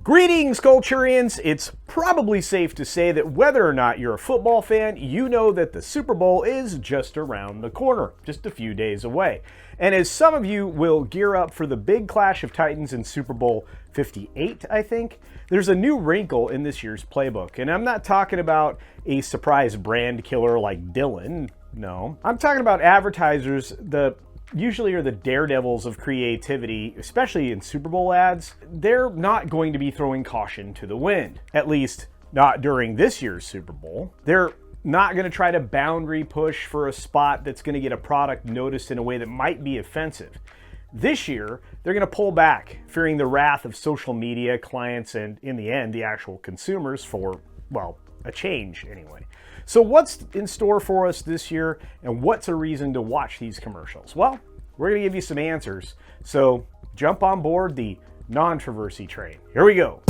Greetings, Culturians! It's probably safe to say that whether or not you're a football fan, you know that the Super Bowl is just around the corner, just a few days away. And as some of you will gear up for the big clash of titans in Super Bowl 58, I think, there's a new wrinkle in this year's playbook. And I'm not talking about a surprise brand killer like Dylan, no. I'm talking about advertisers usually are the daredevils of creativity, especially in Super Bowl ads. They're not going to be throwing caution to the wind, at least not during this year's Super Bowl. They're not going to try to boundary push for a spot that's going to get a product noticed in a way that might be offensive. This year, they're going to pull back, fearing the wrath of social media, clients, and in the end, the actual consumers for, well, a change anyway. So what's in store for us this year, and what's a reason to watch these commercials? Well, we're going to give you some answers. So jump on board the non-controversy train. Here we go.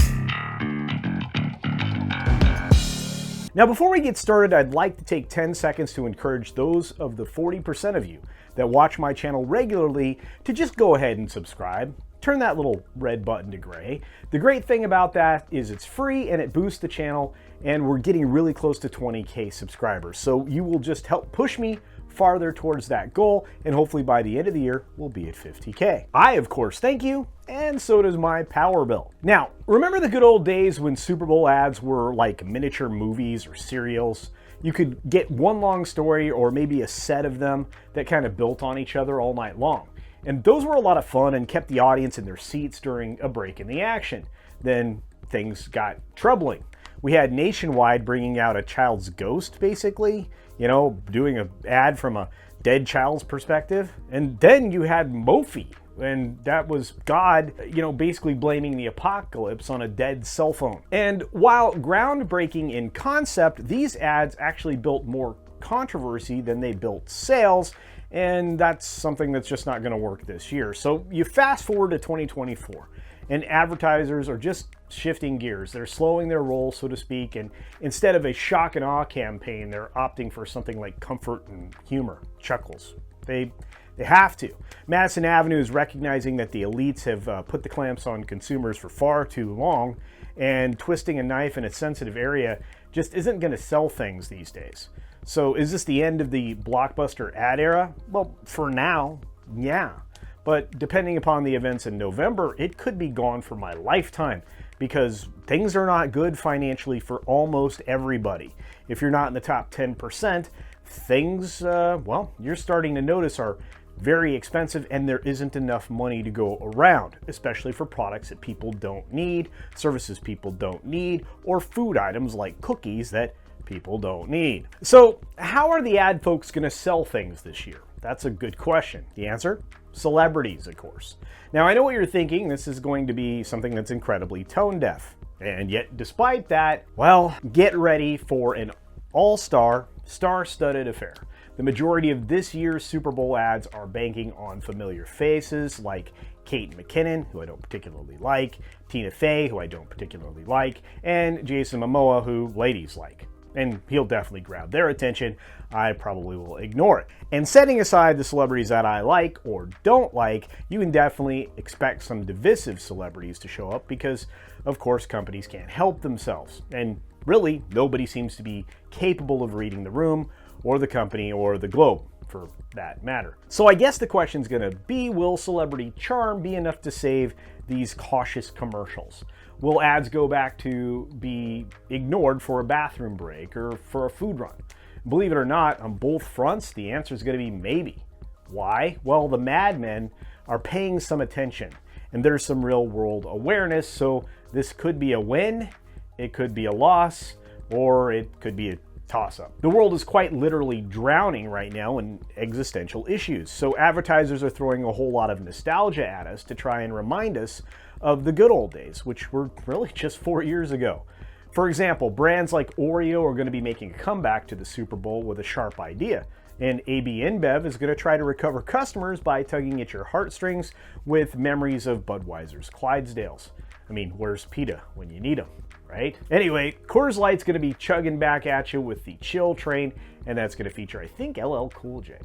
Now, before we get started, I'd like to take 10 seconds to encourage those of the 40% of you that watch my channel regularly to just go ahead and subscribe. Turn that little red button to gray. The great thing about that is it's free and it boosts the channel, and we're getting really close to 20K subscribers. So you will just help push me farther towards that goal, and hopefully by the end of the year, we'll be at 50K. I, of course, thank you, and so does my power bill. Now, remember the good old days when Super Bowl ads were like miniature movies or serials? You could get one long story or maybe a set of them that kind of built on each other all night long. And those were a lot of fun and kept the audience in their seats during a break in the action. Then things got troubling. We had Nationwide bringing out a child's ghost, basically, doing an ad from a dead child's perspective. And then you had Mophie, and that was God, basically blaming the apocalypse on a dead cell phone. And while groundbreaking in concept, these ads actually built more controversy than they built sales. And that's something that's just not going to work this year. So you fast forward to 2024, and advertisers are just shifting gears. They're slowing their roll, so to speak, and instead of a shock and awe campaign, they're opting for something like comfort and humor, chuckles. They have to. Madison Avenue is recognizing that the elites have put the clamps on consumers for far too long, and twisting a knife in a sensitive area just isn't going to sell things these days. So is this the end of the blockbuster ad era? Well, for now, yeah. But depending upon the events in November, it could be gone for my lifetime, because things are not good financially for almost everybody. If you're not in the top 10%, things, you're starting to notice are very expensive, and there isn't enough money to go around, especially for products that people don't need, services people don't need, or food items like cookies that people don't need. So how are the ad folks going to sell things this year? That's a good question. The answer? Celebrities, of course. Now, I know what you're thinking. This is going to be something that's incredibly tone deaf. And yet, despite that, get ready for an all-star, star-studded affair. The majority of this year's Super Bowl ads are banking on familiar faces like Kate McKinnon, who I don't particularly like, Tina Fey, who I don't particularly like, and Jason Momoa, who ladies like. And he'll definitely grab their attention. I probably will ignore it. And setting aside the celebrities that I like or don't like, you can definitely expect some divisive celebrities to show up because, of course, companies can't help themselves. And really, nobody seems to be capable of reading the room or the company or the globe, for that matter. So I guess the question's gonna be, will celebrity charm be enough to save these cautious commercials? Will ads go back to be ignored for a bathroom break or for a food run? Believe it or not, on both fronts, the answer is going to be maybe. Why? Well, the madmen are paying some attention, and there's some real world awareness, so this could be a win, it could be a loss, or it could be a toss-up. The world is quite literally drowning right now in existential issues, so advertisers are throwing a whole lot of nostalgia at us to try and remind us of the good old days, which were really just 4 years ago. For example, brands like Oreo are going to be making a comeback to the Super Bowl with a sharp idea, and AB InBev is going to try to recover customers by tugging at your heartstrings with memories of Budweiser's Clydesdales. I mean, where's PETA when you need them, right? Anyway, Coors Light's going to be chugging back at you with the Chill Train, and that's going to feature, I think, LL Cool J.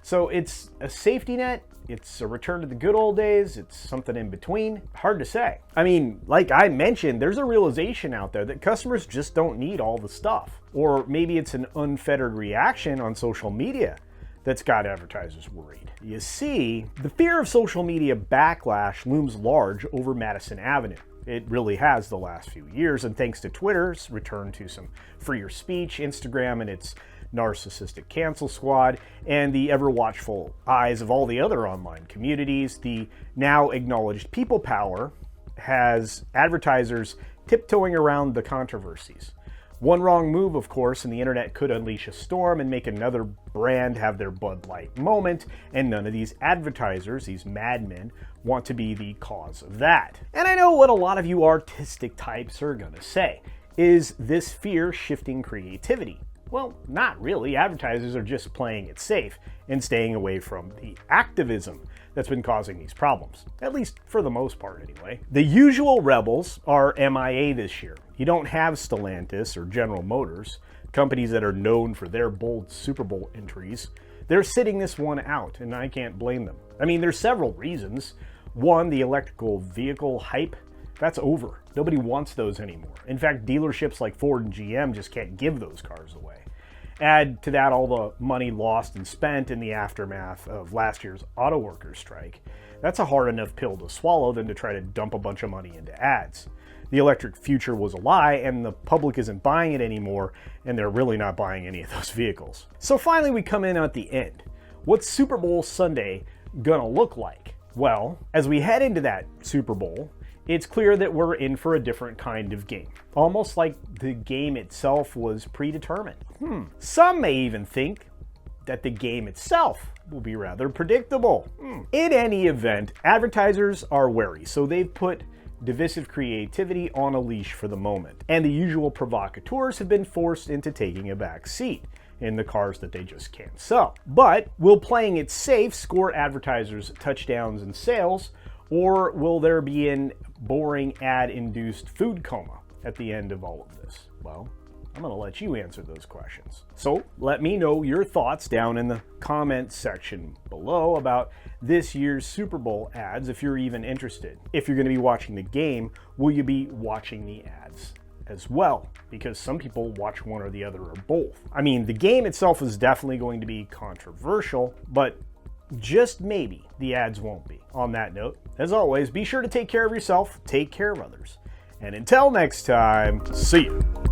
So it's a safety net, it's a return to the good old days, it's something in between. Hard to say. I mean, like I mentioned, there's a realization out there that customers just don't need all the stuff. Or maybe it's an unfettered reaction on social media that's got advertisers worried. You see, the fear of social media backlash looms large over Madison Avenue. It really has the last few years, and thanks to Twitter's return to some freer speech, Instagram and its narcissistic cancel squad, and the ever-watchful eyes of all the other online communities, the now acknowledged people power has advertisers tiptoeing around the controversies. One wrong move, of course, and the internet could unleash a storm and make another brand have their Bud Light moment, and none of these advertisers, these madmen, want to be the cause of that. And I know what a lot of you artistic types are gonna say. Is this fear shifting creativity? Well, not really. Advertisers are just playing it safe and staying away from the activism that's been causing these problems, at least for the most part anyway. The usual rebels are MIA this year. You don't have Stellantis or General Motors, companies that are known for their bold Super Bowl entries. They're sitting this one out, and I can't blame them. I mean, there's several reasons. One, the electrical vehicle hype, that's over. Nobody wants those anymore. In fact, dealerships like Ford and GM just can't give those cars away. Add to that all the money lost and spent in the aftermath of last year's auto workers strike. That's a hard enough pill to swallow than to try to dump a bunch of money into ads. The electric future was a lie, and the public isn't buying it anymore, and they're really not buying any of those vehicles. So finally we come in at the end. What's Super Bowl Sunday gonna look like? Well, as we head into that Super Bowl, it's clear that we're in for a different kind of game. Almost like the game itself was predetermined. Some may even think that the game itself will be rather predictable. In any event, advertisers are wary, so they've put divisive creativity on a leash for the moment. And the usual provocateurs have been forced into taking a back seat in the cars that they just can't sell. But will playing it safe score advertisers touchdowns and sales, or will there be an boring ad-induced food coma at the end of all of this? Well, I'm going to let you answer those questions. So let me know your thoughts down in the comments section below about this year's Super Bowl ads if you're even interested. If you're going to be watching the game, will you be watching the ads as well? Because some people watch one or the other or both. I mean, the game itself is definitely going to be controversial, but just maybe the ads won't be. On that note, as always, be sure to take care of yourself, take care of others. And until next time, see you.